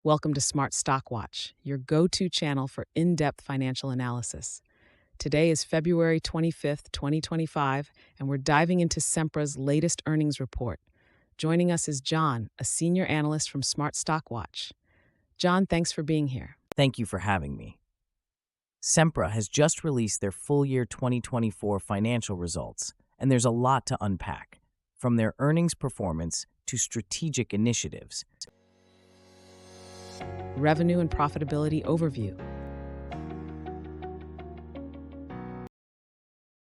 Welcome to Smart Stock Watch, your go-to channel for in-depth financial analysis. Today is February 25th, 2025, and we're diving into Sempra's latest earnings report. Joining us is John, a senior analyst from Smart Stock Watch. John, thanks for being here. Thank you for having me. Sempra has just released their full year 2024 financial results, and there's a lot to unpack, from their earnings performance to strategic initiatives. Revenue and profitability overview.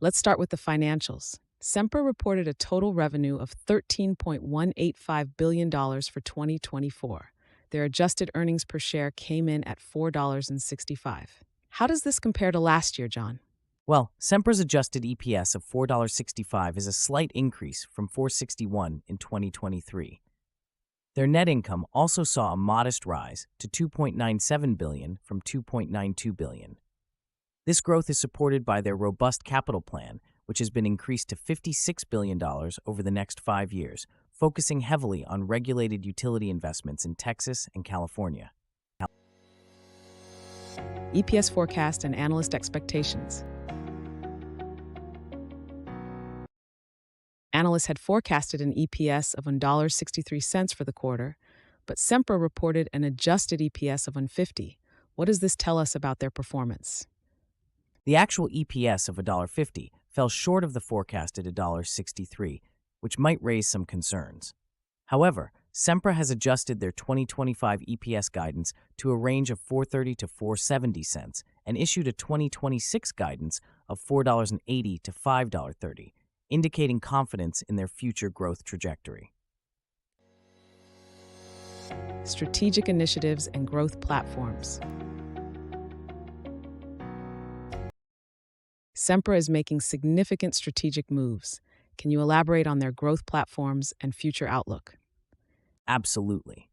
Let's start with the financials. Sempra reported a total revenue of $13.185 billion for 2024. Their adjusted earnings per share came in at $4.65. How does this compare to last year, John? Well, Sempra's adjusted EPS of $4.65 is a slight increase from $4.61 in 2023. Their net income also saw a modest rise to $2.97 billion from $2.92 billion. This growth is supported by their robust capital plan, which has been increased to $56 billion over the next 5 years, focusing heavily on regulated utility investments in Texas and California. EPS forecast and analyst expectations. Analysts had forecasted an EPS of $1.63 for the quarter, but Sempra reported an adjusted EPS of $1.50. What does this tell us about their performance? The actual EPS of $1.50 fell short of the forecasted $1.63, which might raise some concerns. However, Sempra has adjusted their 2025 EPS guidance to a range of $4.30 to $4.70 and issued a 2026 guidance of $4.80 to $5.30, indicating confidence in their future growth trajectory. Strategic initiatives and growth platforms. Sempra is making significant strategic moves. Can you elaborate on their growth platforms and future outlook? Absolutely.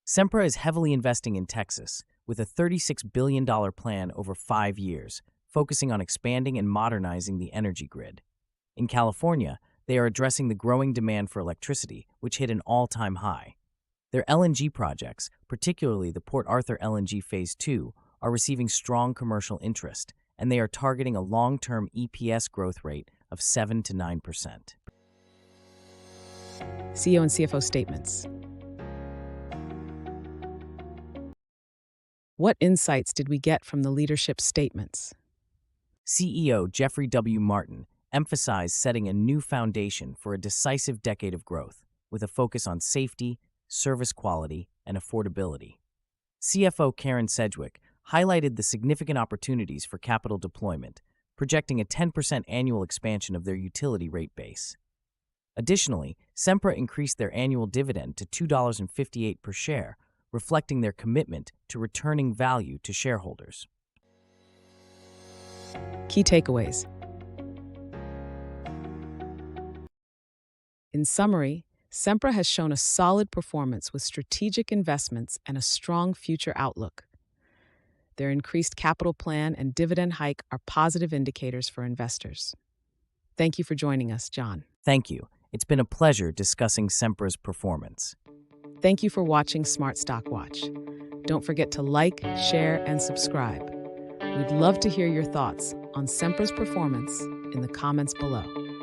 Sempra is heavily investing in Texas, with a $36 billion plan over 5 years, focusing on expanding and modernizing the energy grid. In California, they are addressing the growing demand for electricity, which hit an all-time high. Their LNG projects, particularly the Port Arthur LNG Phase 2, are receiving strong commercial interest, and they are targeting a long-term EPS growth rate of 7 to 9%. CEO and CFO statements. What insights did we get from the leadership statements? CEO Jeffrey W. Martin emphasized setting a new foundation for a decisive decade of growth, with a focus on safety, service quality, and affordability. CFO Karen Sedgwick highlighted the significant opportunities for capital deployment, projecting a 10% annual expansion of their utility rate base. Additionally, Sempra increased their annual dividend to $2.58 per share, reflecting their commitment to returning value to shareholders. Key takeaways. In summary, Sempra has shown a solid performance with strategic investments and a strong future outlook. Their increased capital plan and dividend hike are positive indicators for investors. Thank you for joining us, John. Thank you. It's been a pleasure discussing Sempra's performance. Thank you for watching Smart Stock Watch. Don't forget to like, share, and subscribe. We'd love to hear your thoughts on Sempra's performance in the comments below.